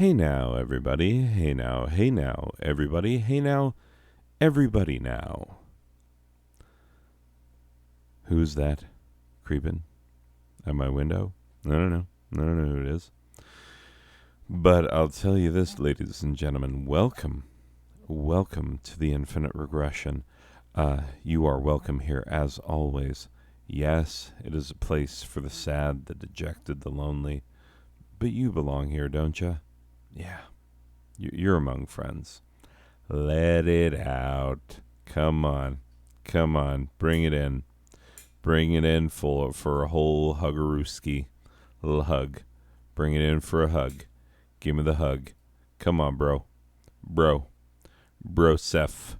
Hey now, everybody. Hey now, everybody. Hey now, everybody now. Who's that creeping at my window? I don't know. I don't know who it is. But I'll tell you this, ladies and gentlemen. Welcome. Welcome to the Infinite Regression. You are welcome here as always. Yes, it is a place for the sad, the dejected, the lonely. But you belong here, don't you? Yeah. You're among friends. Let it out. Come on. Come on. Bring it in. Bring it in for a whole huggerooski. A little hug. Bring it in for a hug. Give me the hug. Come on, bro. Bro. Broseph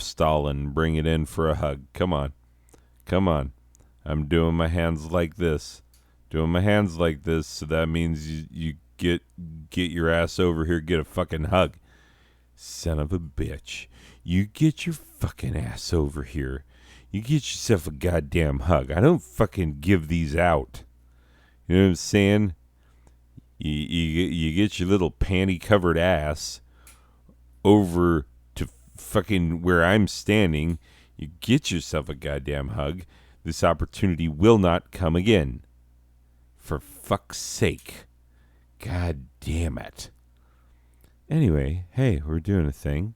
Stalin. Bring it in for a hug. Come on. Come on. I'm doing my hands like this. Doing my hands like this, so that means you get your ass over here, get a fucking hug. Son of a bitch. You get your fucking ass over here. You get yourself a goddamn hug. I don't fucking give these out. You know what I'm saying? You get your little panty-covered ass over to fucking where I'm standing. You get yourself a goddamn hug. This opportunity will not come again. For fuck's sake. God damn it. Anyway, hey, we're doing a thing.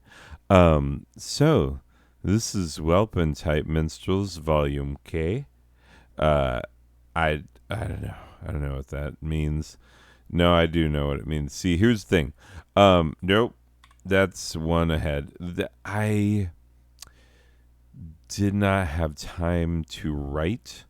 So, this is Whelpin' Type Minstrels Volume K. I don't know. I don't know what that means. No, I do know what it means. See, here's the thing. Nope. That's one ahead. I did not have time to write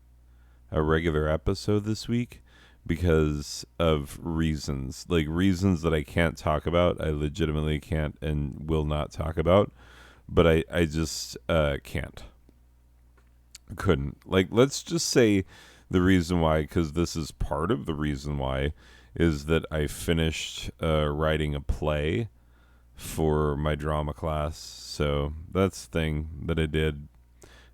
a regular episode this week because of reasons. Like, reasons that I can't talk about. I legitimately can't and will not talk about. But I just can't. Couldn't. Like, let's just say the reason why, because this is part of the reason why, is that I finished writing a play for my drama class. So that's the thing that I did.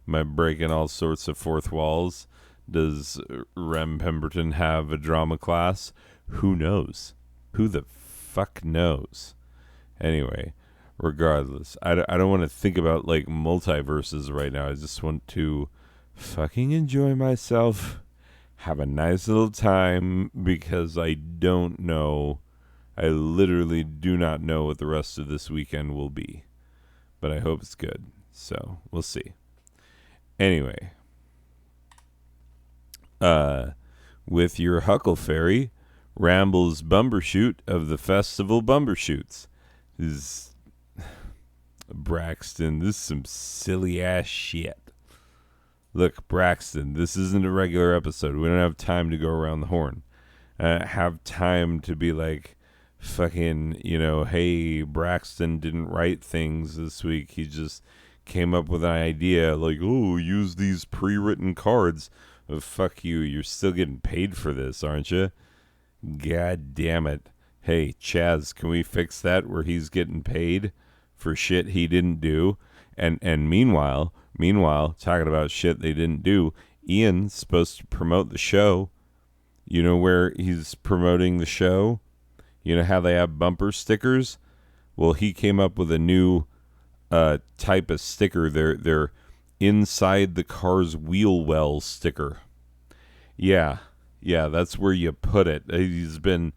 Am I breaking all sorts of fourth walls? Does Rem Pemberton have a drama class? Who knows? Who the fuck knows? Anyway, regardless, I don't want to think about like multiverses right now. I just want to fucking enjoy myself, have a nice little time, because I don't know. I literally do not know what the rest of this weekend will be. But I hope it's good. So, we'll see. Anyway. With your Huckleberry, Rambles Bumbershoot of the Festival Bumbershoots. This is Braxton, this is some silly ass shit. Look, Braxton, this isn't a regular episode. We don't have time to go around the horn. I don't have time to be like, fucking, hey, Braxton didn't write things this week. He just came up with an idea like, oh, use these pre-written cards. Oh, fuck you. You're still getting paid for this, aren't you? God damn it. Hey, Chaz, can we fix that where he's getting paid for shit he didn't do? And meanwhile, talking about shit they didn't do, Ian's supposed to promote the show. You know where he's promoting the show? You know how they have bumper stickers? Well, he came up with a new type of sticker. They're inside the car's wheel well sticker. Yeah, that's where you put it. He's been,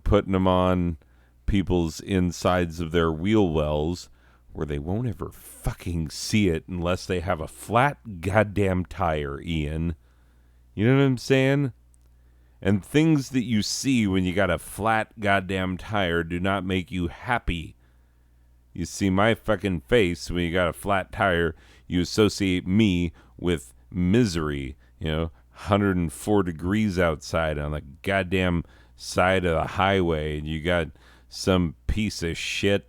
putting them on people's insides of their wheel wells where they won't ever fucking see it unless they have a flat goddamn tire, Ian. You know what I'm saying? And things that you see when you got a flat goddamn tire do not make you happy. You see my fucking face when you got a flat tire, you associate me with misery. 104 degrees outside on the goddamn side of the highway, and you got some piece of shit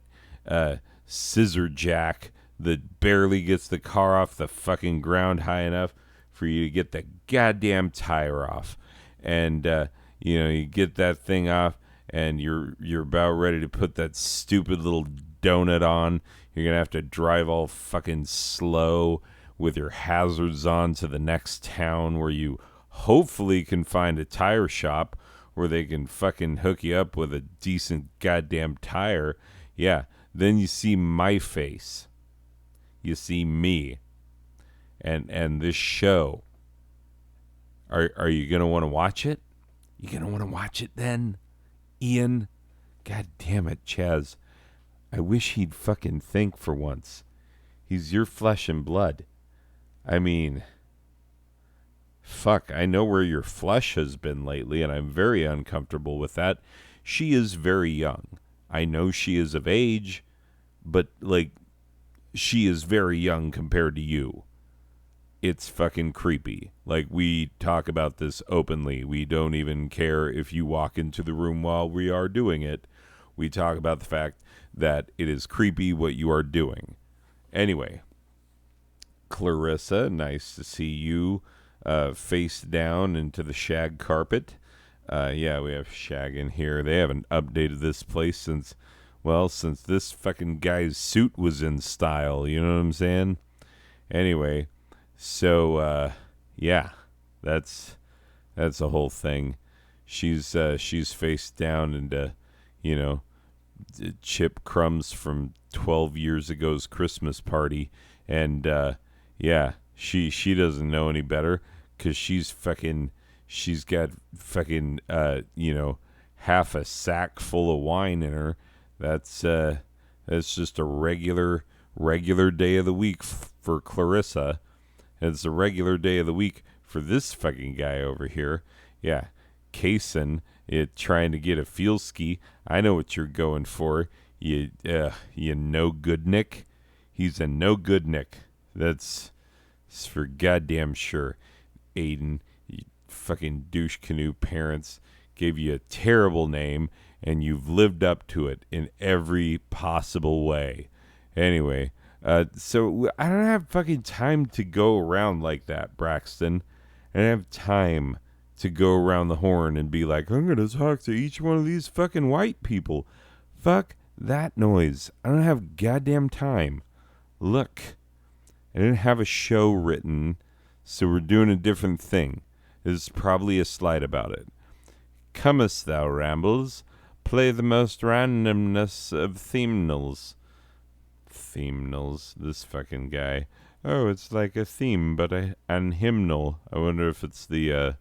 scissor jack that barely gets the car off the fucking ground high enough for you to get the goddamn tire off. And you get that thing off, and you're about ready to put that stupid little donut on. You're gonna have to drive all fucking slow with your hazards on to the next town where you hopefully can find a tire shop, where they can fucking hook you up with a decent goddamn tire, yeah, then you see my face. You see me. And this show. Are you going to want to watch it? You going to want to watch it then? Ian? God damn it, Chaz. I wish he'd fucking think for once. He's your flesh and blood. I mean, fuck, I know where your flesh has been lately, and I'm very uncomfortable with that. She is very young. I know she is of age, but, like, she is very young compared to you. It's fucking creepy. Like, we talk about this openly. We don't even care if you walk into the room while we are doing it. We talk about the fact that it is creepy what you are doing. Anyway, Clarissa, nice to see you face down into the shag carpet. Yeah, we have shag in here. They haven't updated this place since this fucking guy's suit was in style. You know what I'm saying? Anyway, so, yeah, that's the whole thing. She's face down into, chip crumbs from 12 years ago's Christmas party. And, yeah, she doesn't know any better because she's got fucking, half a sack full of wine in her. That's just a regular day of the week for Clarissa. It's a regular day of the week for this fucking guy over here. Yeah, Kaysen, trying to get a feel ski. I know what you're going for. You no good Nick. He's a no good Nick. That's for goddamn sure. Aiden, you fucking douche canoe parents gave you a terrible name, and you've lived up to it in every possible way. Anyway, so I don't have fucking time to go around like that, Braxton. I don't have time to go around the horn and be like, I'm going to talk to each one of these fucking white people. Fuck that noise. I don't have goddamn time. Look, I didn't have a show written, so we're doing a different thing. There's probably a slide about it. Comest thou, Rambles? Play the most randomness of themenals. Themenals, this fucking guy. Oh, it's like a theme, but an hymnal. I wonder if it's the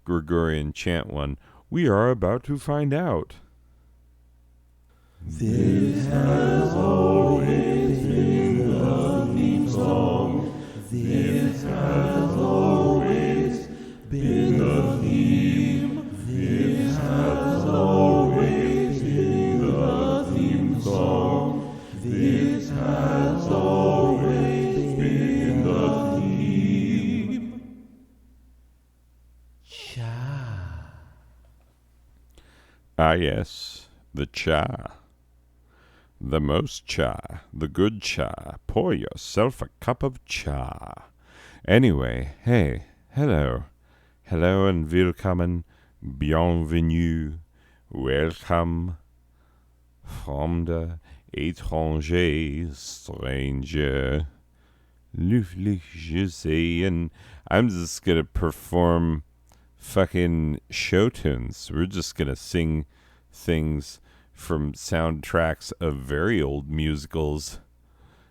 Gregorian chant one. We are about to find out. This has always been the theme song. This has always been the theme. This has always been the theme song. This has always been the theme. Cha. Ah, yes, the cha. The most cha, the good cha. Pour yourself a cup of cha. Anyway, hey, hello. Hello and willkommen, bienvenue, welcome, fremde, étranger, stranger, lieflich, je sais, and I'm just gonna perform fucking show tunes. We're just gonna sing things from soundtracks of very old musicals.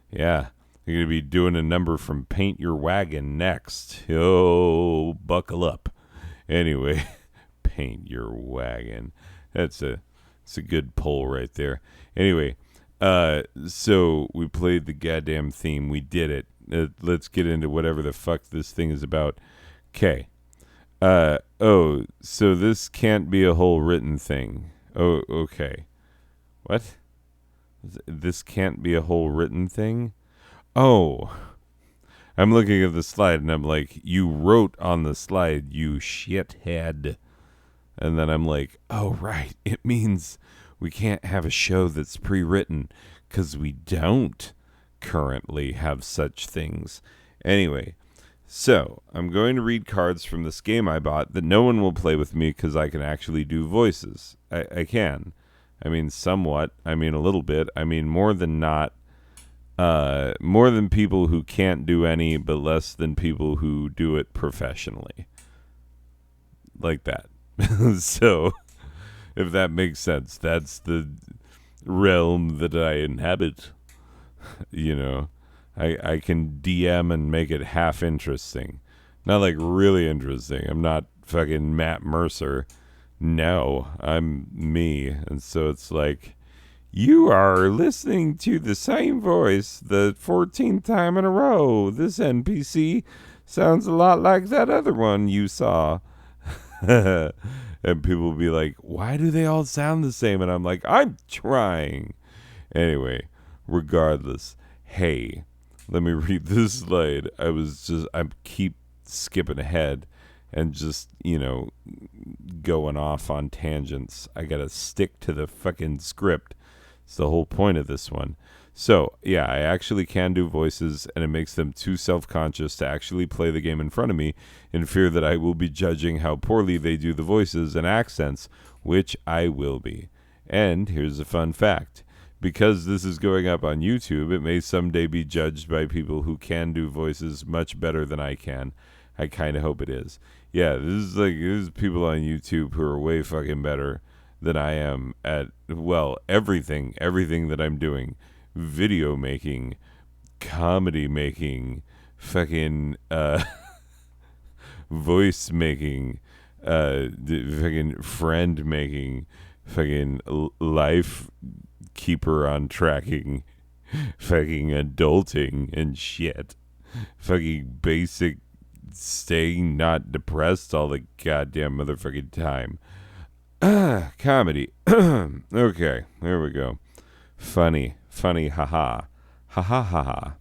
Yeah, I'm going to be doing a number from Paint Your Wagon next. Oh, buckle up. Anyway, Paint Your Wagon. It's a good poll right there. Anyway, so we played the goddamn theme. We did it. Let's get into whatever the fuck this thing is about. Okay. So this can't be a whole written thing. Oh, okay. What? This can't be a whole written thing? Oh. I'm looking at the slide and I'm like, you wrote on the slide, you shithead. And then I'm like, oh, right. It means we can't have a show that's pre-written because we don't currently have such things. Anyway, so I'm going to read cards from this game I bought that no one will play with me because I can actually do voices. I can. I mean, somewhat. I mean, a little bit. I mean, more than not. More than people who can't do any, but less than people who do it professionally. Like that. So, if that makes sense. That's the realm that I inhabit. You know, I can DM and make it half interesting. Not like really interesting. I'm not fucking Matt Mercer. No, I'm me. And so it's like, you are listening to the same voice the 14th time in a row. This NPC sounds a lot like that other one you saw. And people will be like, why do they all sound the same? And I'm like, I'm trying. Anyway, regardless, hey, let me read this slide. I keep skipping ahead and just, going off on tangents. I gotta stick to the fucking script. It's the whole point of this one. So, yeah, I actually can do voices, and it makes them too self-conscious to actually play the game in front of me in fear that I will be judging how poorly they do the voices and accents, which I will be. And here's a fun fact. Because this is going up on YouTube, it may someday be judged by people who can do voices much better than I can. I kind of hope it is. Yeah, there's people on YouTube who are way fucking better than I am at, well, everything that I'm doing. Video making, comedy making, fucking voice making, fucking friend making, fucking life keeper on tracking, fucking adulting and shit, fucking basic staying not depressed all the goddamn motherfucking time. Comedy. Okay, there we go. Funny, haha. Ha ha ha ha.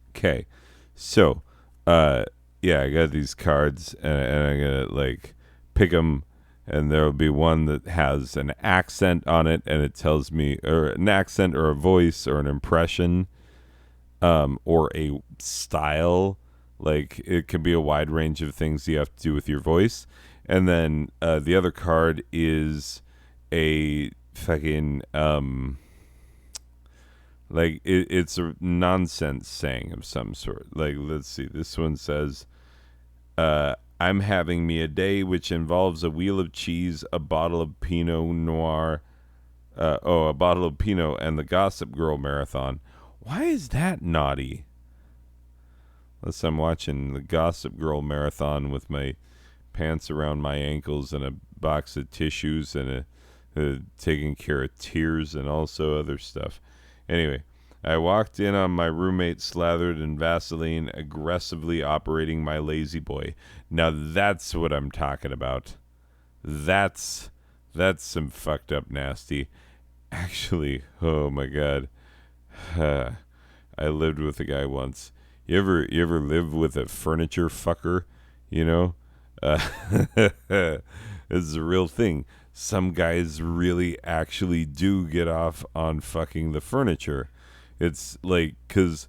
Okay, so, yeah, I got these cards, and I'm gonna, like, pick them, and there'll be one that has an accent on it, and it tells me, or an accent, or a voice, or an impression, or a style. Like, it could be a wide range of things you have to do with your voice. And then the other card is a fucking, like, it's a nonsense saying of some sort. Like, let's see. This one says, I'm having me a day which involves a wheel of cheese, a bottle of Pinot Noir, a bottle of Pinot, and the Gossip Girl marathon. Why is that naughty? Unless I'm watching the Gossip Girl marathon with my pants around my ankles and a box of tissues and taking care of tears and also other stuff. Anyway, I walked in on my roommate slathered in Vaseline, aggressively operating my lazy boy. Now that's what I'm talking about. That's some fucked up nasty. Actually, oh my god. I lived with a guy once. You ever live with a furniture fucker? You know? This is a real thing. Some guys really actually do get off on fucking the furniture. It's like, because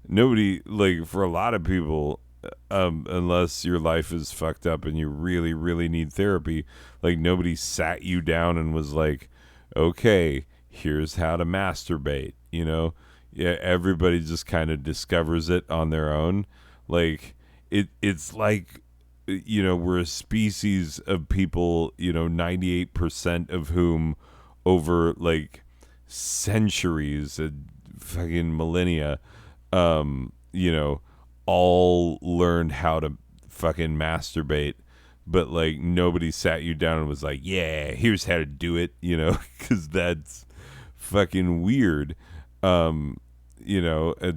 nobody, like, for a lot of people, unless your life is fucked up and you really, really need therapy, like, nobody sat you down and was like, okay, here's how to masturbate, you know? Yeah, everybody just kind of discovers it on their own. Like, it's like, we're a species of people, 98% of whom over, like, centuries, fucking millennia, all learned how to fucking masturbate, but, like, nobody sat you down and was like, yeah, here's how to do it, because that's fucking weird. And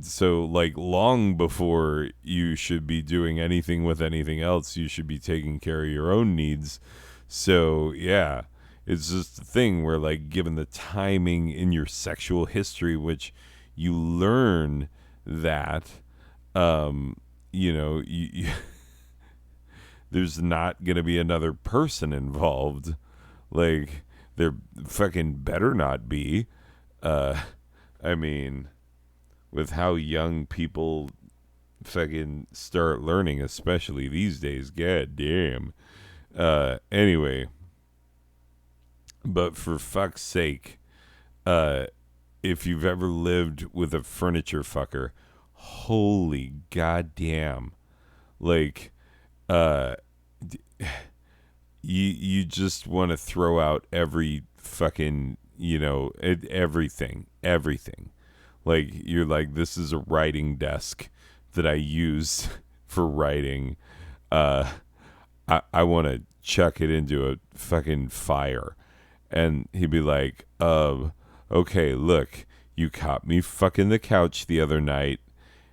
so, like, long before you should be doing anything with anything else, you should be taking care of your own needs. So, yeah, it's just a thing where, like, given the timing in your sexual history, which you learn that, there's not going to be another person involved. Like, there fucking better not be. I mean, with how young people fucking start learning, especially these days, god damn. Anyway, but for fuck's sake, if you've ever lived with a furniture fucker, holy goddamn, like, you just want to throw out every fucking, everything. Like, you're like, this is a writing desk that I use for writing. I want to chuck it into a fucking fire. And he'd be like, okay, look, you caught me fucking the couch the other night.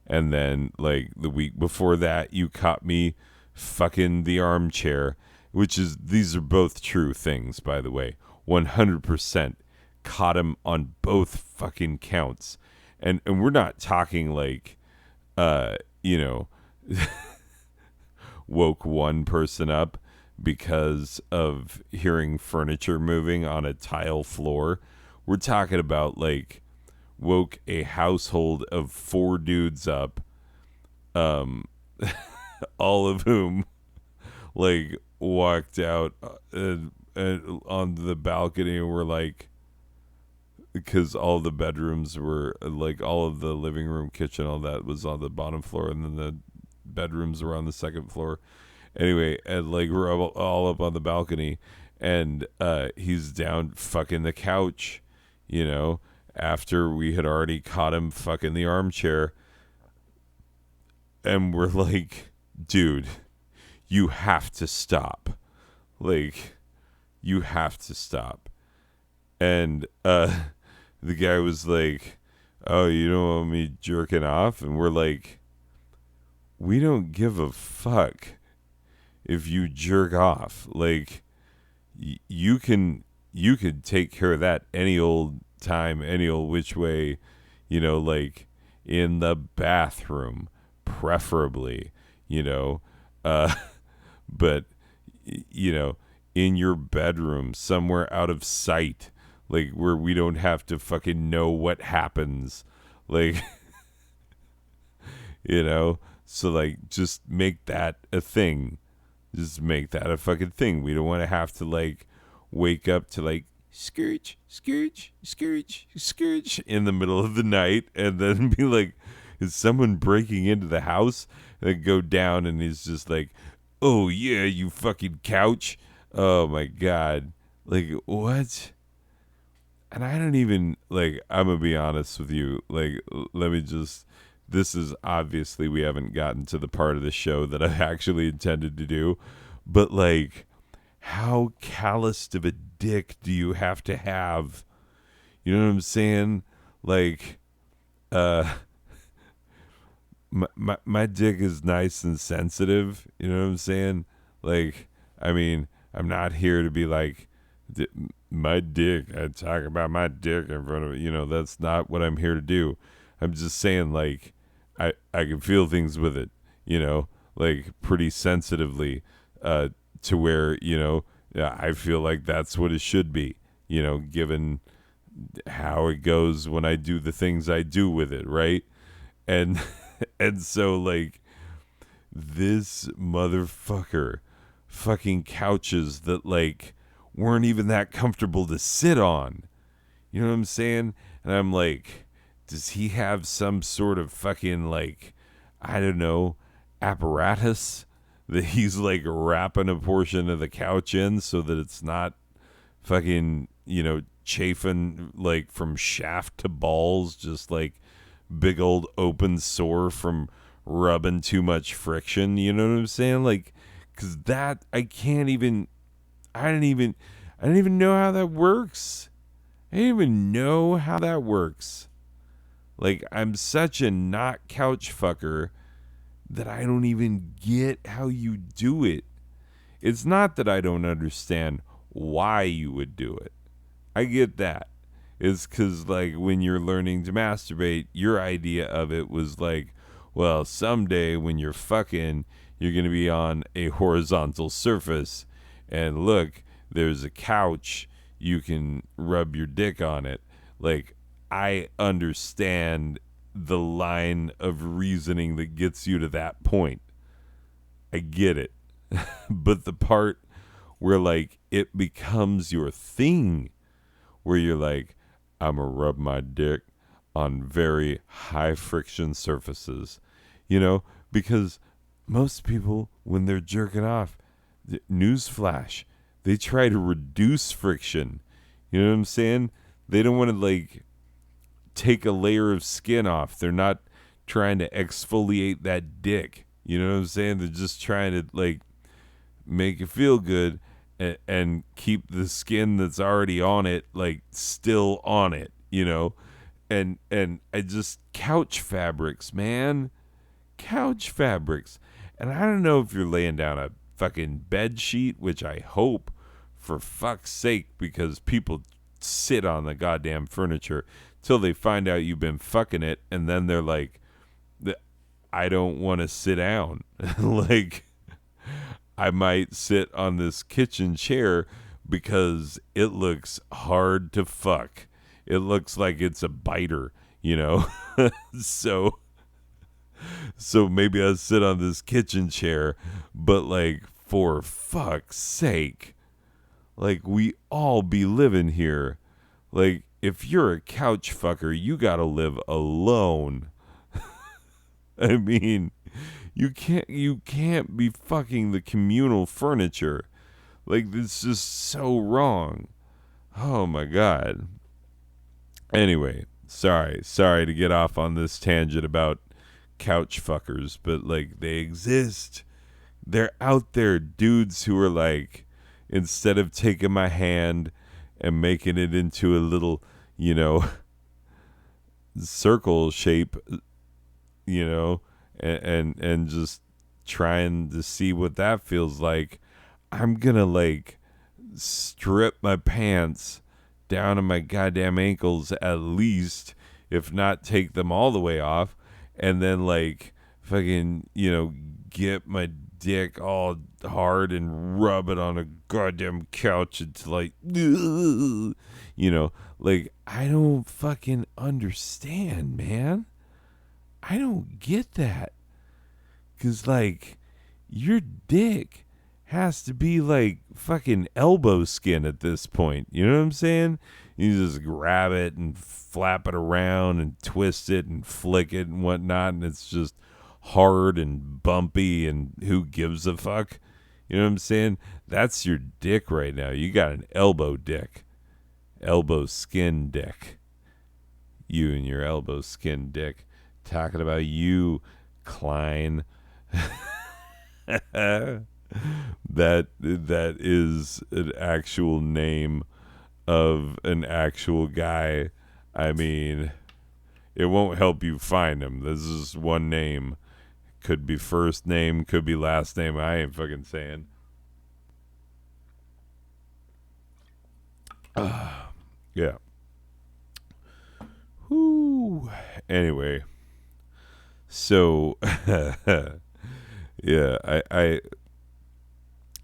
And then, like, the week before that, you caught me fucking the armchair, these are both true things, by the way. 100% caught him on both fucking counts. And we're not talking like, uh, you know, woke one person up because of hearing furniture moving on a tile floor. We're talking about, like, woke a household of 4 dudes up, um, all of whom, like, walked out onto the balcony and were like, because all the bedrooms were, like, all of the living room, kitchen, all that was on the bottom floor, and then the bedrooms were on the second floor. Anyway, and, like, we're all up on the balcony, and he's down fucking the couch, after we had already caught him fucking the armchair. And we're like, dude, you have to stop. Like, you have to stop. And the guy was like, oh, you don't want me jerking off? And we're like, we don't give a fuck if you jerk off. Like, you can take care of that any old time, any old which way, like, in the bathroom, preferably, but, in your bedroom, somewhere out of sight, like, where we don't have to fucking know what happens, like, so, like, just make that a thing. Just make that a fucking thing. We don't want to have to, like, wake up to, like, scourge, scourge, scourge, scourge in the middle of the night, and then be like, is someone breaking into the house? And then go down, and he's just like, oh yeah, you fucking couch. Oh my God. Like, what? And I don't even, like, I'm gonna be honest with you. Like, this is obviously, we haven't gotten to the part of the show that I actually intended to do, but, like, how calloused of a dick do you have to have? You know what I'm saying? Like, my dick is nice and sensitive. You know what I'm saying? Like, I mean, I'm not here to be like, my dick. I talk about my dick in front of it. That's not what I'm here to do. I'm just saying, like, I can feel things with it. Like, pretty sensitively, to where, I feel like that's what it should be, given how it goes when I do the things I do with it, right? And and so, like, this motherfucker fucking couches that, like, weren't even that comfortable to sit on. You know what I'm saying? And I'm like, does he have some sort of fucking, like, I don't know, apparatus that he's, like, wrapping a portion of the couch in so that it's not fucking, chafing, like, from shaft to balls, just like big old open sore from rubbing too much friction. You know what I'm saying? Like, because that, I don't even know how that works. I don't even know how that works. Like, I'm such a not couch fucker that I don't even get how you do it. It's not that I don't understand why you would do it. I get that. It's because, like, when you're learning to masturbate, your idea of it was like, well, someday when you're fucking, you're going to be on a horizontal surface. And look, there's a couch. You can rub your dick on it. Like, I understand the line of reasoning that gets you to that point. I get it. But the part where, like, it becomes your thing, where you're like, I'm going to rub my dick on very high friction surfaces, because most people, when they're jerking off, newsflash, They try to reduce friction. You know what I'm saying? They don't want to like take a layer of skin off. They're not trying to exfoliate that dick. You know what I'm saying? They're just trying to like make it feel good and keep the skin that's already on it like still on it, you know? And I just couch fabrics, man. Couch fabrics. And I don't know if you're laying down a fucking bed sheet, which I hope for fuck's sake, because people sit on the goddamn furniture till they find out you've been fucking it, and then they're like, I don't want to sit down. Like, I might sit on this kitchen chair because it looks hard to fuck. It looks like it's a biter, you know? so so maybe I'll sit on this kitchen chair, but like for fuck's sake, like we all be living here. Like if you're a couch fucker, you gotta live alone. I mean, you can't be fucking the communal furniture. Like it's just so wrong. Oh my god. Anyway, sorry to get off on this tangent about couch fuckers, but like they exist. They're out there, dudes who are like, instead of taking my hand and making it into a little, you know, circle shape, you know, and just trying to see what that feels like, I'm gonna like strip my pants down to my goddamn ankles at least, if not take them all the way off, and then like fucking, you know, get my dick all hard and rub it on a goddamn couch until like, you know, like I don't fucking understand, man. I don't get that. 'Cause like your dick has to be like fucking elbow skin at this point. You know what I'm saying? You just grab it and flap it around and twist it and flick it and whatnot, and it's just hard and bumpy, and who gives a fuck? You know what I'm saying? That's your dick right now. You got an elbow dick. Elbow skin dick. You and your elbow skin dick. Talking about you, Klein. That is an actual name of an actual guy. I mean, it won't help you find him. This is one name. Could be first name, could be last name. I ain't fucking saying. Yeah. Whoo. Anyway, so yeah, I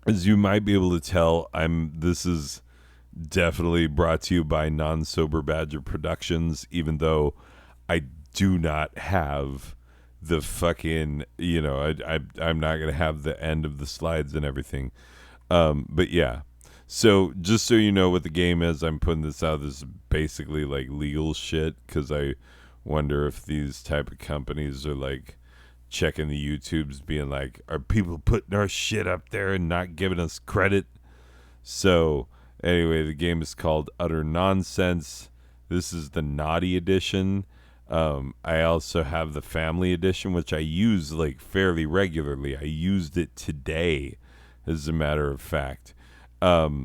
as you might be able to tell, this is definitely brought to you by Non Sober Badger Productions, even though I do not have the fucking, you know, I'm not gonna have the end of the slides and everything. But yeah. So just so you know what the game is, I'm putting this out. This is basically like legal shit, because I wonder if these type of companies are like checking the YouTubes, being like, are people putting our shit up there and not giving us credit? So anyway, the game is called Utter Nonsense. This is the Naughty Edition. I also have the Family Edition, which I use like fairly regularly. I used it today, as a matter of fact. But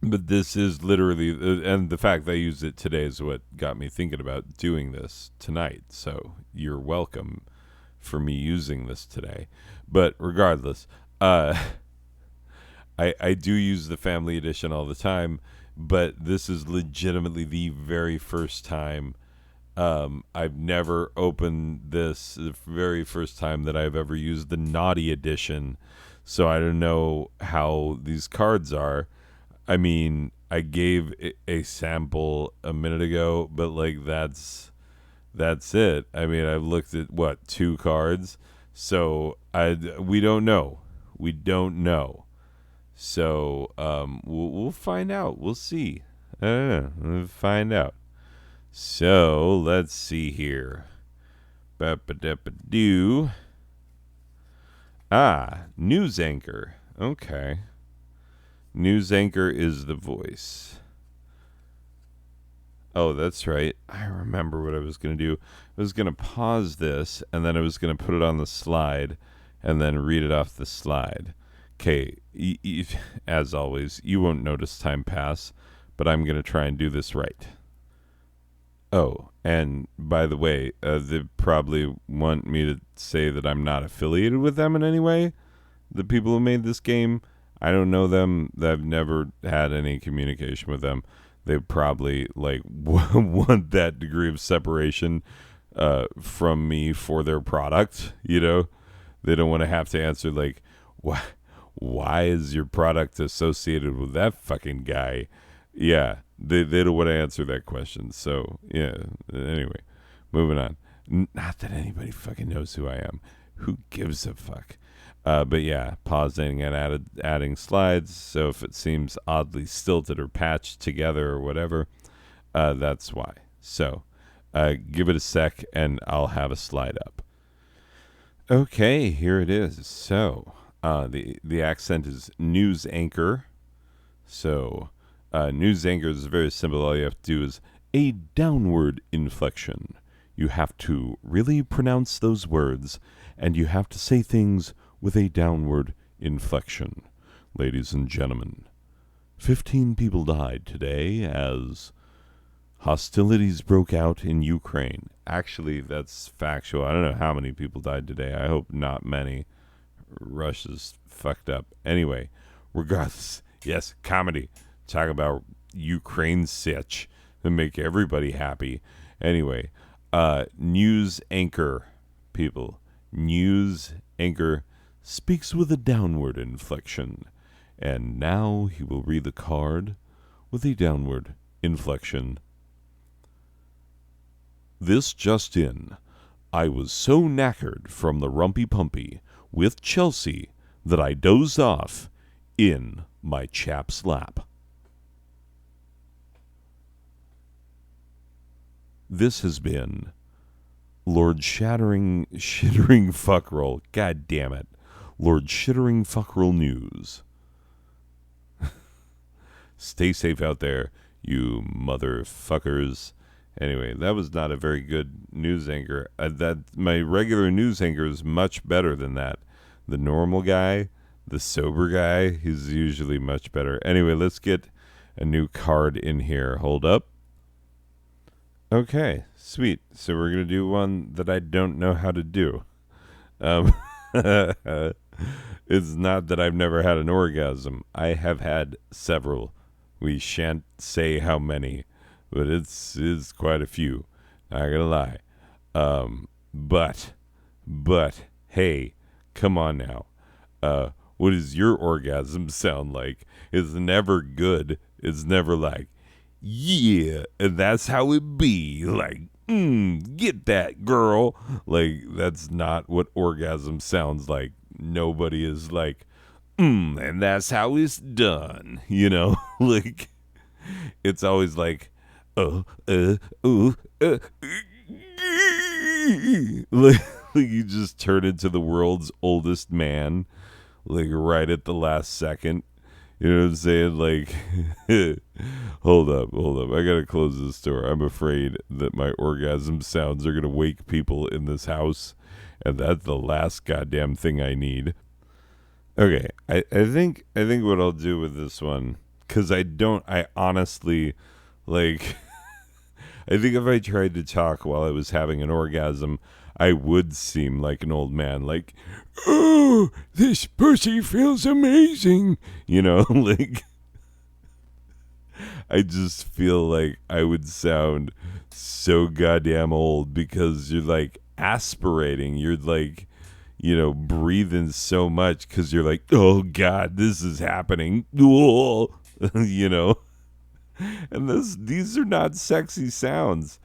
this is literally, and the fact that I used it today is what got me thinking about doing this tonight. So you're welcome for me using this today. But regardless, I do use the Family Edition all the time, but this is legitimately the very first time. I've never opened this, the very first time that I've ever used the Naughty Edition. So I don't know how these cards are. I mean, I gave a sample a minute ago, but like that's it. I mean, I've looked at what, 2 cards, so we don't know. We don't know. So we'll find out. We'll see. I don't know. We'll find out. So let's see here. Ba-ba-da-ba-doo. News anchor. Okay. News anchor is the voice. Oh, that's right. I remember what I was going to do. I was going to pause this, and then I was going to put it on the slide, and then read it off the slide. Okay, as always, you won't notice time pass, but I'm going to try and do this right. Oh, and by the way, they probably want me to say that I'm not affiliated with them in any way. The people who made this game, I don't know them. I've never had any communication with them. They probably like want that degree of separation from me for their product. You know, they don't want to have to answer like, why is your product associated with that fucking guy? Yeah, they don't want to answer that question. So yeah. Anyway, moving on. Not that anybody fucking knows who I am. Who gives a fuck? But yeah, pausing and adding slides. So if it seems oddly stilted or patched together or whatever, that's why. So give it a sec and I'll have a slide up. Okay, here it is. So the accent is news anchor. So news anchor is very simple. All you have to do is a downward inflection. You have to really pronounce those words, and you have to say things with a downward inflection. Ladies and gentlemen, 15 people died today as hostilities broke out in Ukraine. Actually, that's factual. I don't know how many people died today. I hope not many. Russia's fucked up. Anyway, regardless, yes, comedy. Talk about Ukraine sitch and make everybody happy. Anyway, news anchor, people. News anchor speaks with a downward inflection, and now he will read the card with a downward inflection. This just in. I was so knackered from the rumpy pumpy with Chelsea that I dozed off in my chap's lap. This has been Lord Shittering Fuckroll. God damn it. Lord Shittering Fuckroll News. Stay safe out there, you motherfuckers. Anyway, that was not a very good news anchor. My regular news anchor is much better than that. The normal guy, the sober guy, he's usually much better. Anyway, let's get a new card in here. Hold up. Okay, sweet. So we're going to do one that I don't know how to do. It's not that I've never had an orgasm. I have had several. We shan't say how many, but it's quite a few. Not gonna lie. But hey, come on now. What does your orgasm sound like? It's never good. It's never like, yeah, and that's how it be. Like, get that, girl. Like, that's not what orgasm sounds like. Nobody is like, and that's how it's done. You know, like, it's always like, like you just turn into the world's oldest man, like right at the last second. You know what I'm saying? Like, hold up. I gotta close this door. I'm afraid that my orgasm sounds are gonna wake people in this house, and that's the last goddamn thing I need. Okay, I think what I'll do with this one, because I honestly, like, I think if I tried to talk while I was having an orgasm, I would seem like an old man, like, oh, this pussy feels amazing. You know, like, I just feel like I would sound so goddamn old because you're like aspirating. You're like, you know, breathing so much because you're like, oh God, this is happening. You know, and these are not sexy sounds.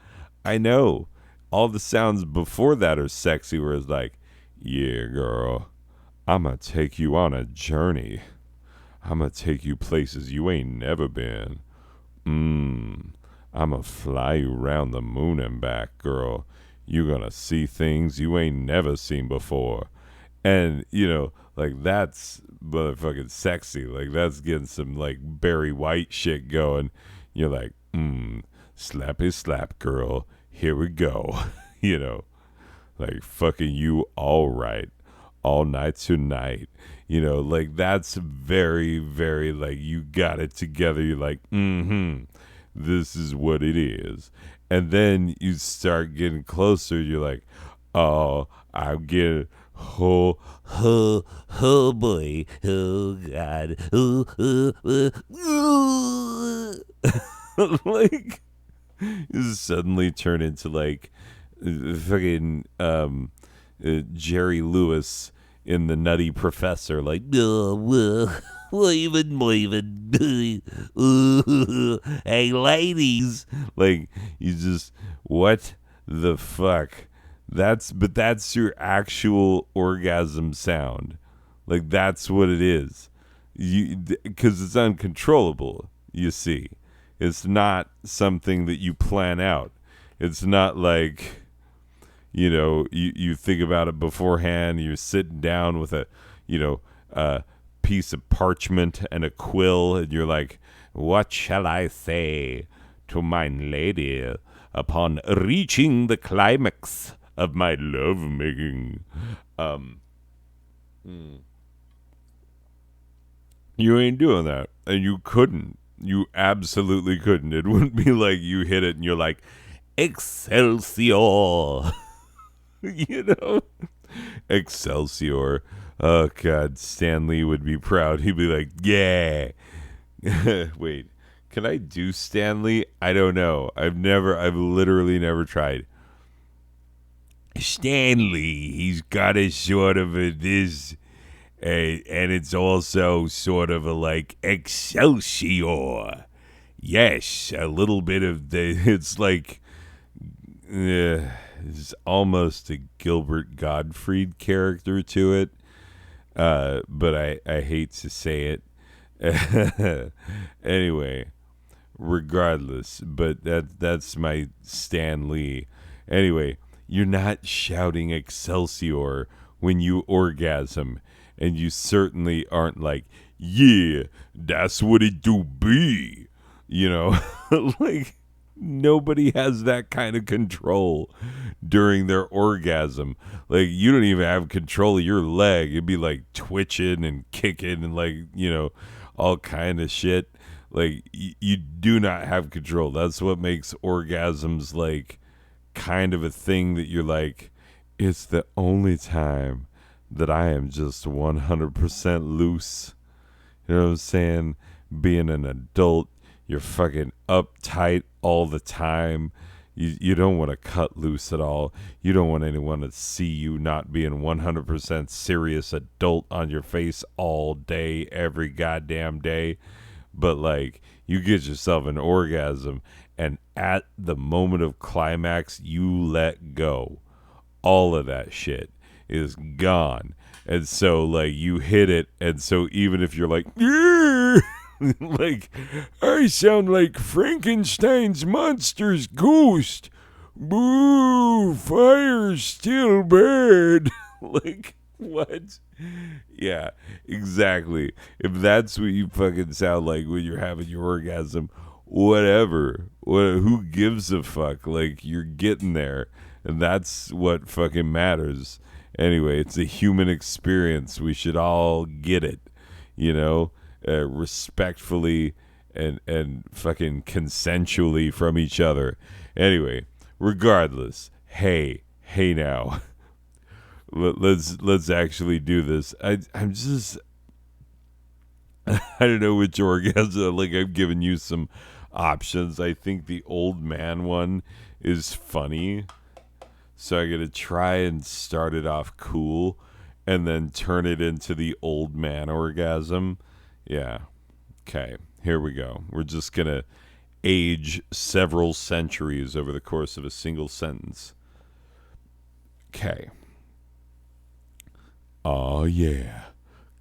I know. All the sounds before that are sexy, where it's like, yeah, girl, I'm going to take you on a journey. I'm going to take you places you ain't never been. I'm going to fly you around the moon and back, girl. You're going to see things you ain't never seen before. And, you know, Like that's motherfucking sexy. Like that's getting some like Barry White shit going. You're like, slappy slap girl, here we go. You know, like fucking you all right, all night tonight. You know, like that's very, very like you got it together. You're like, this is what it is. And then you start getting closer. You're like, oh, I'm getting, oh boy, oh God, like you suddenly turn into like fucking Jerry Lewis in The Nutty Professor, like, hey ladies, like you just what the fuck? That's your actual orgasm sound. Like that's what it is. Because it's uncontrollable. You see, it's not something that you plan out. It's not like you think about it beforehand. You're sitting down with a piece of parchment and a quill, and you're like, what shall I say to mine lady upon reaching the climax of my love making? You ain't doing that, and you couldn't. You absolutely couldn't. It wouldn't be like you hit it and you're like, Excelsior. You know? Excelsior. Oh, God. Stan Lee would be proud. He'd be like, yeah. Wait, can I do Stan Lee? I don't know. I've literally never tried. Stanley, he's got a sort of this, and it's also sort of a like Excelsior. Yes, a little bit of it's like, it's almost a Gilbert Gottfried character to it, but I hate to say it. Anyway, regardless, but that's my Stan Lee. Anyway, you're not shouting Excelsior when you orgasm, and you certainly aren't like, yeah, that's what it do be. Like nobody has that kind of control during their orgasm. Like you don't even have control of your leg. It'd be like twitching and kicking and like, all kind of shit. Like you do not have control. That's what makes orgasms like kind of a thing that you're like, it's the only time that I am just 100% loose. You know what I'm saying? Being an adult, you're fucking uptight all the time. You don't want to cut loose at all. You don't want anyone to see you not being 100% serious adult on your face all day, every goddamn day. But like, you get yourself an orgasm, and at the moment of climax, you let go. All of that shit is gone. And so, like, you hit it, and so even if you're like, yeah, like, I sound like Frankenstein's monster's ghost. Boo, fire's still bad. Like, what? Yeah, exactly. If that's what you fucking sound like when you're having your orgasm, whatever. Who gives a fuck? Like, you're getting there, and that's what fucking matters. Anyway, it's a human experience. We should all get it, respectfully and fucking consensually from each other. Anyway, regardless, hey now. Let's actually do this. I'm just I don't know which orgasm. Like I've given you some options. I think the old man one is funny, so I gotta try and start it off cool, and then turn it into the old man orgasm. Yeah. Okay. Here we go. We're just gonna age several centuries over the course of a single sentence. Okay. Oh, yeah.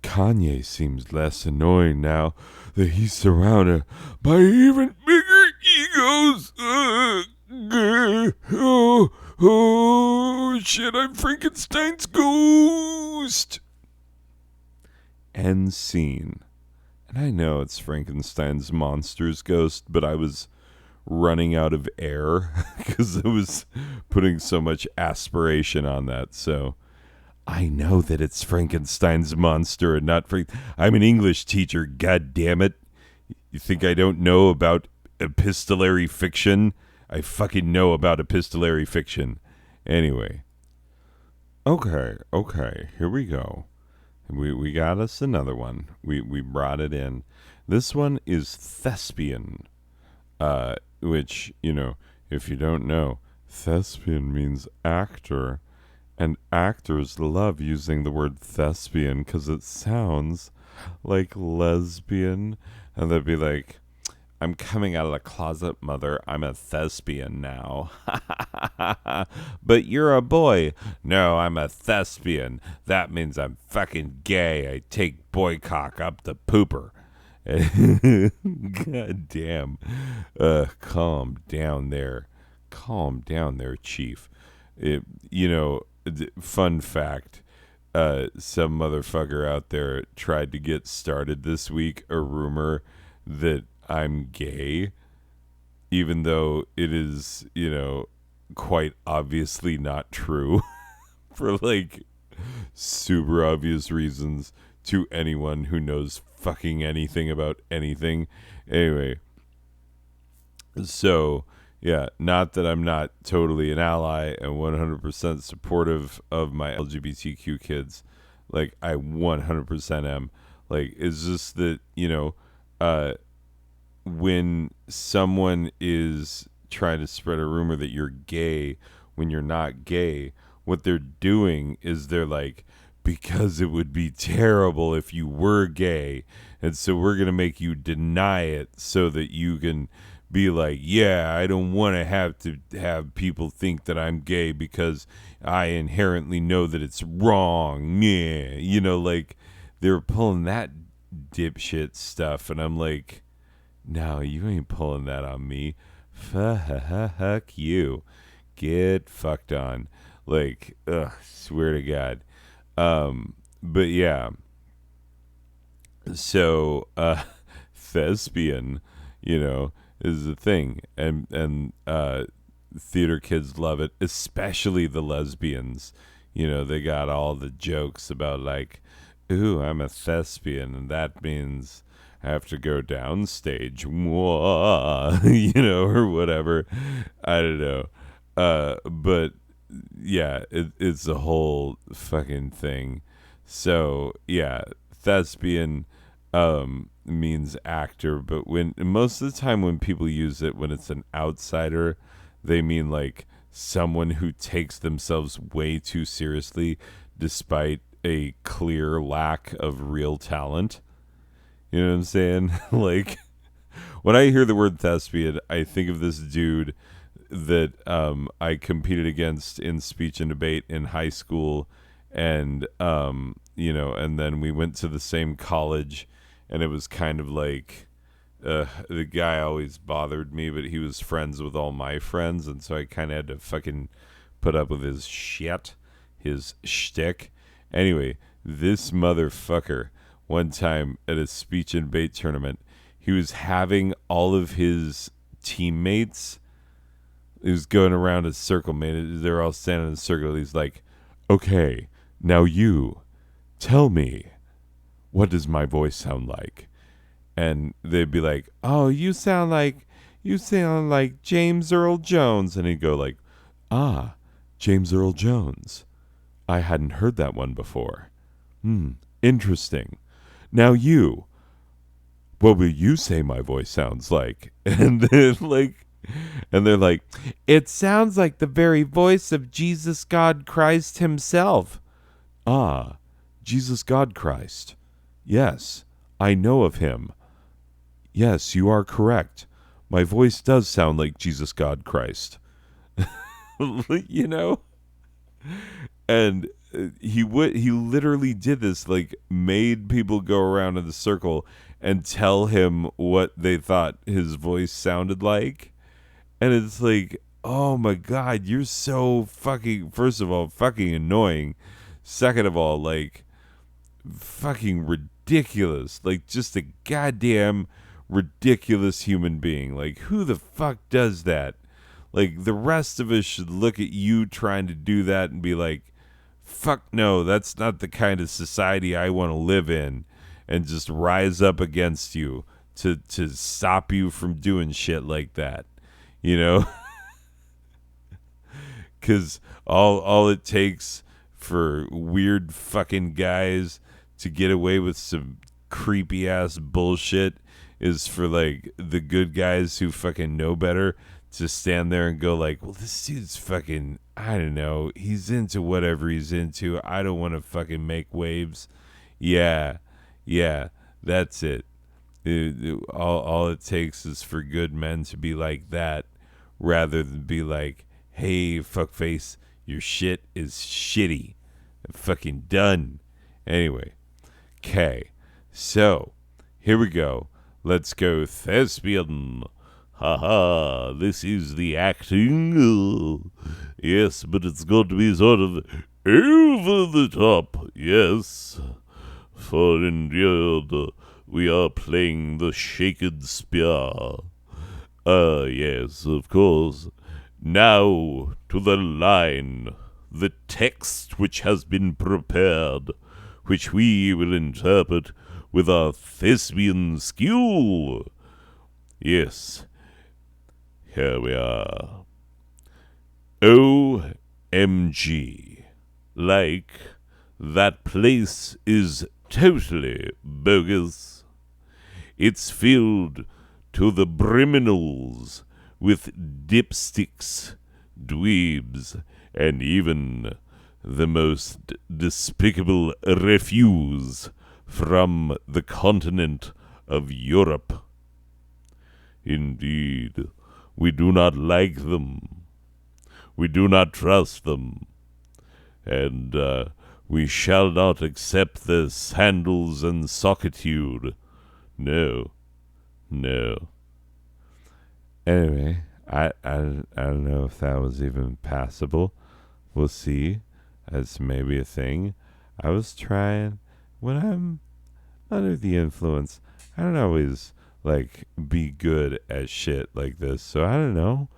Kanye seems less annoying now that he's surrounded by even bigger egos. Oh, shit, I'm Frankenstein's ghost. End scene. And I know it's Frankenstein's monster's ghost, but I was running out of air because I was putting so much aspiration on that. So I know that it's Frankenstein's monster and not I'm an English teacher, god damn it. You think I don't know about epistolary fiction? I fucking know about epistolary fiction. Anyway. Okay, here we go. We got us another one. We brought it in. This one is thespian. Which, if you don't know, thespian means actor. And actors love using the word thespian because it sounds like lesbian. And they'd be like, I'm coming out of the closet, mother. I'm a thespian now. But you're a boy. No, I'm a thespian. That means I'm fucking gay. I take boy cock up the pooper. God damn. Calm down there. Calm down there, Chief. Fun fact. Some motherfucker out there tried to get started this week a rumor that I'm gay, even though it is, quite obviously not true for like super obvious reasons to anyone who knows fucking anything about anything. Anyway, so yeah, not that I'm not totally an ally and 100% supportive of my LGBTQ kids. Like, I 100% am. Like, it's just that, when someone is trying to spread a rumor that you're gay when you're not gay, what they're doing is they're like, because it would be terrible if you were gay, and so we're going to make you deny it so that you can be like, yeah, I don't want to have people think that I'm gay because I inherently know that it's wrong. Yeah, like they're pulling that dipshit stuff, and I'm like, no, you ain't pulling that on me. Fuck you. Get fucked on. Like, swear to God. But yeah. So, thespian, is the thing. And theater kids love it, especially the lesbians. They got all the jokes about like, ooh, I'm a thespian, and that means I have to go downstage, or whatever. I don't know. But yeah, it's a whole fucking thing. So yeah, thespian means actor, but most of the time when people use it, when it's an outsider, they mean like someone who takes themselves way too seriously despite a clear lack of real talent. You know what I'm saying? Like, when I hear the word thespian, I think of this dude that I competed against in speech and debate in high school, and and then we went to the same college, and it was kind of like the guy always bothered me, but he was friends with all my friends, and so I kind of had to fucking put up with his shit, his shtick. Anyway, this motherfucker, one time at a speech and debate tournament, he was having all of his teammates, he was going around a circle, man. They're all standing in a circle. He's like, okay, now you tell me, what does my voice sound like? And they'd be like, oh, you sound like James Earl Jones. And he'd go like, ah, James Earl Jones. I hadn't heard that one before. Interesting. Now you, what will you say my voice sounds like? And then they're like, it sounds like the very voice of Jesus God Christ himself. Ah, Jesus God Christ. Yes, I know of him. Yes, you are correct. My voice does sound like Jesus God Christ. And he literally did this, like made people go around in the circle and tell him what they thought his voice sounded like. And it's like, oh my God, you're so fucking, first of all, fucking annoying. Second of all, like, fucking ridiculous. Like, just a goddamn ridiculous human being. Like, who the fuck does that? Like, the rest of us should look at you trying to do that and be like, fuck no, that's not the kind of society I want to live in, and just rise up against you to stop you from doing shit like that, you know? Because all it takes for weird fucking guys to get away with some creepy ass bullshit is for like the good guys who fucking know better to stand there and go like, well, this dude's fucking, I don't know, he's into whatever he's into. I don't want to fucking make waves. Yeah, that's it. All it takes is for good men to be like that, rather than be like, hey, fuckface, your shit is shitty. I'm fucking done. Anyway, okay, so here we go. Let's go thespian. Haha, this is the acting. Yes, but it's going to be sort of over the top. Yes, for indeed we are playing the shaken spear. Yes, of course. Now to the line, the text which has been prepared, which we will interpret with our thespian skill. Yes, here we are. OMG. Like, that place is totally bogus. It's filled to the briminals with dipsticks, dweebs, and even the most despicable refuse from the continent of Europe. Indeed, we do not like them. We do not trust them. And we shall not accept their sandals and sockitude. No. Anyway, I don't know if that was even passable. We'll see. That's maybe a thing. I was trying. When I'm under the influence, I don't always, like, be good at shit like this. So I don't know.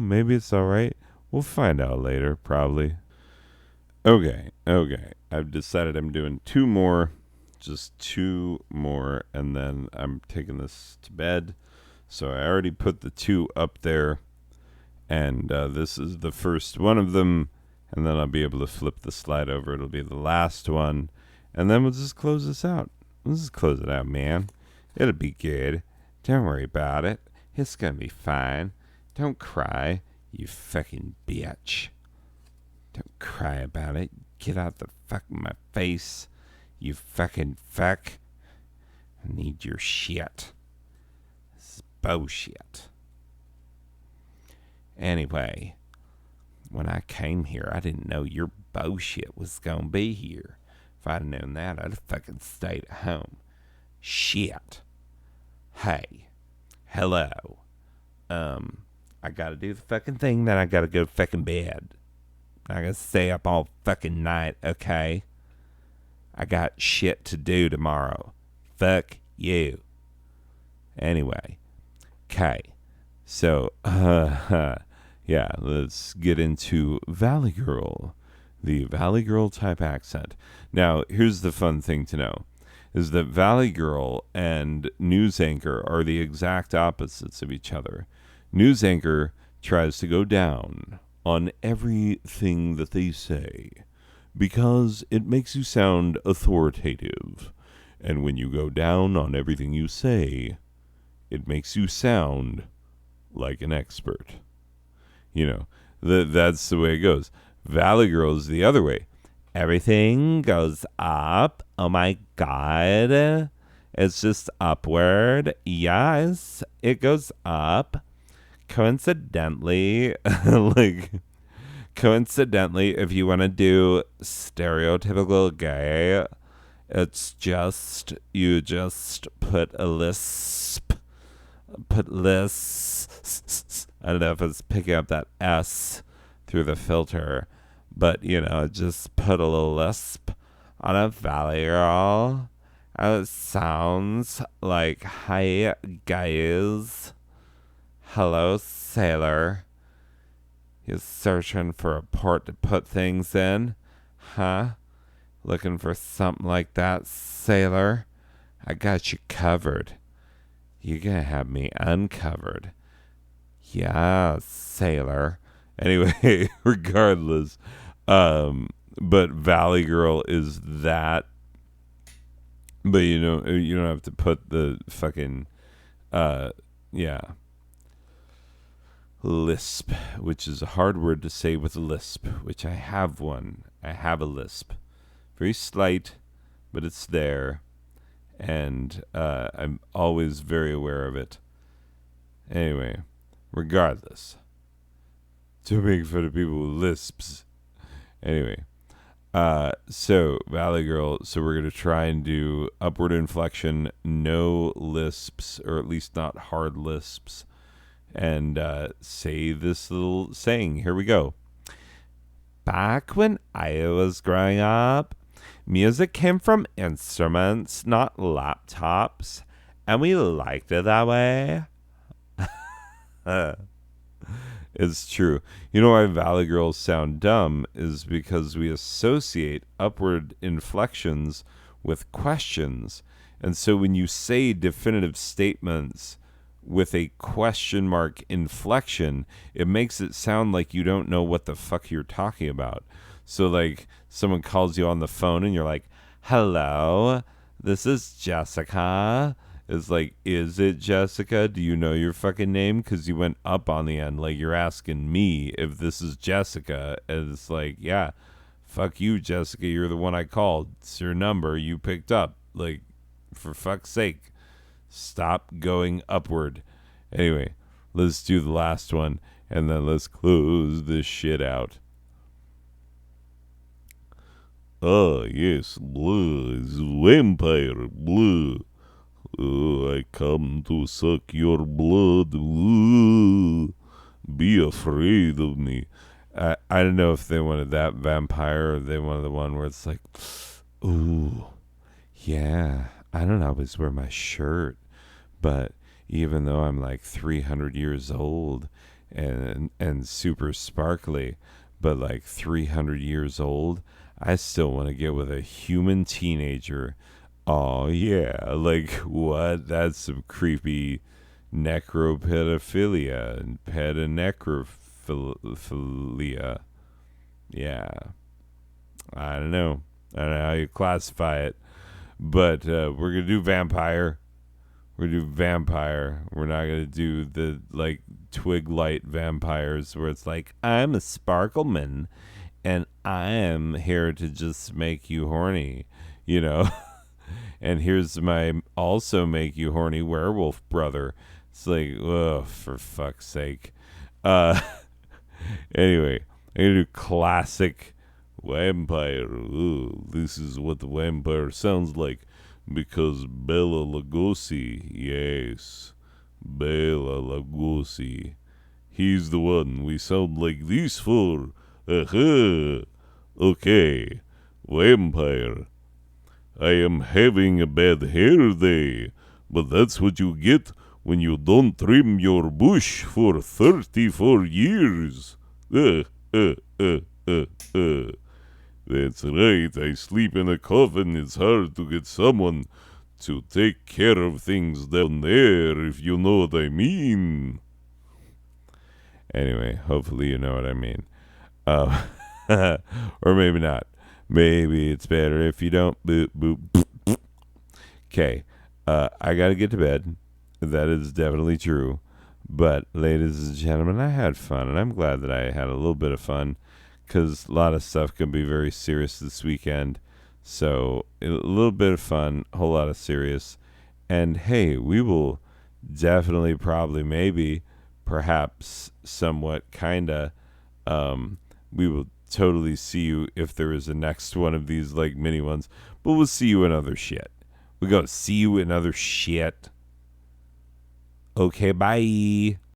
Maybe it's alright. We'll find out later, probably. Okay. I've decided I'm doing two more. Just two more. And then I'm taking this to bed. So I already put the two up there, and this is the first one of them, and then I'll be able to flip the slide over. It'll be the last one, and then we'll just close this out. Let's just close it out, man. It'll be good. Don't worry about it. It's gonna be fine. Don't cry, you fucking bitch. Don't cry about it. Get out the fuck of my face, you fucking fuck. I need your shit. Bullshit. Anyway, when I came here, I didn't know your bullshit was gonna be here. If I'd known that, I'd have fucking stayed at home. Shit. Hey. Hello. I gotta do the fucking thing, then I gotta go fucking bed. I gotta stay up all fucking night, okay? I got shit to do tomorrow. Fuck you. Anyway. Okay, so, yeah, let's get into Valley Girl, the Valley Girl type accent. Now, here's the fun thing to know, is that Valley Girl and news anchor are the exact opposites of each other. News anchor tries to go down on everything that they say, because it makes you sound authoritative, and when you go down on everything you say, it makes you sound like an expert. You know, that's the way it goes. Valley Girl is the other way. Everything goes up. Oh my God. It's just upward. Yes, it goes up. Coincidentally, if you want to do stereotypical gay, it's just, you just put a lisp. I don't know if it's picking up that S through the filter, but, you know, just put a little lisp on a Valley Girl, It sounds like, hi, guys. Hello, sailor. You searching for a port to put things in? Huh? Looking for something like that, sailor? I got you covered. You gonna have me uncovered. Yeah, sailor. Anyway, regardless. But Valley Girl is that. But you don't have to put the fucking uh yeah, lisp, which is a hard word to say with a lisp, which I have one. I have a lisp. Very slight, but it's there. And I'm always very aware of it. Anyway, regardless. To make fun of people with lisps. Anyway, so Valley Girl, so we're going to try and do upward inflection, no lisps, or at least not hard lisps, and say this little saying. Here we go. Back when I was growing up, music came from instruments, not laptops, and we liked it that way. It's true. You know why Valley Girls sound dumb is because we associate upward inflections with questions. And so when you say definitive statements with a question mark inflection, it makes it sound like you don't know what the fuck you're talking about. So like someone calls you on the phone and you're like, "Hello, this is Jessica." It's like, is it Jessica? Do you know your fucking name? Because you went up on the end. Like, you're asking me if this is Jessica. And it's like, yeah, fuck you, Jessica. You're the one I called. It's your number. You picked up. Like, for fuck's sake, stop going upward. Anyway, let's do the last one. And then let's close this shit out. Ah, yes, blue is vampire, blue. I come to suck your blood. Ooh, be afraid of me. I don't know if they wanted that vampire or they wanted the one where it's like, ooh, yeah, I don't always wear my shirt, but even though I'm like 300 years old and super sparkly, but like 300 years old, I still want to get with a human teenager. Oh yeah, like what? That's some creepy necropedophilia and pedonecrophilia. Yeah, I don't know. I don't know how you classify it, but we're gonna do vampire. We're gonna do vampire. We're not gonna do the like twig light vampires where it's like I'm a sparkleman and I am here to just make you horny. You know. And here's my also make you horny werewolf brother. It's like, oh, for fuck's sake. Uh, anyway, I'm gonna do classic vampire. Ooh, this is what the vampire sounds like because Bela Lugosi, yes, Bela Lugosi, he's the one we sound like this for. Uh-huh. Okay, vampire. I am having a bad hair day, but that's what you get when you don't trim your bush for 34 years. Uh, uh, uh, uh, uh. That's right, I sleep in a coffin. It's hard to get someone to take care of things down there, if you know what I mean. Anyway, hopefully you know what I mean. Or maybe not. Maybe it's better if you don't. Boop, boop, boop. Okay. I got to get to bed. That is definitely true. But, ladies and gentlemen, I had fun. And I'm glad that I had a little bit of fun. Because a lot of stuff can be very serious this weekend. So, a little bit of fun. A whole lot of serious. And, hey, we will definitely, probably, maybe, perhaps, somewhat, kind of, we will totally see you if there is a next one of these like mini ones, but we'll see you in other shit. We gotta see you in other shit. Okay, bye.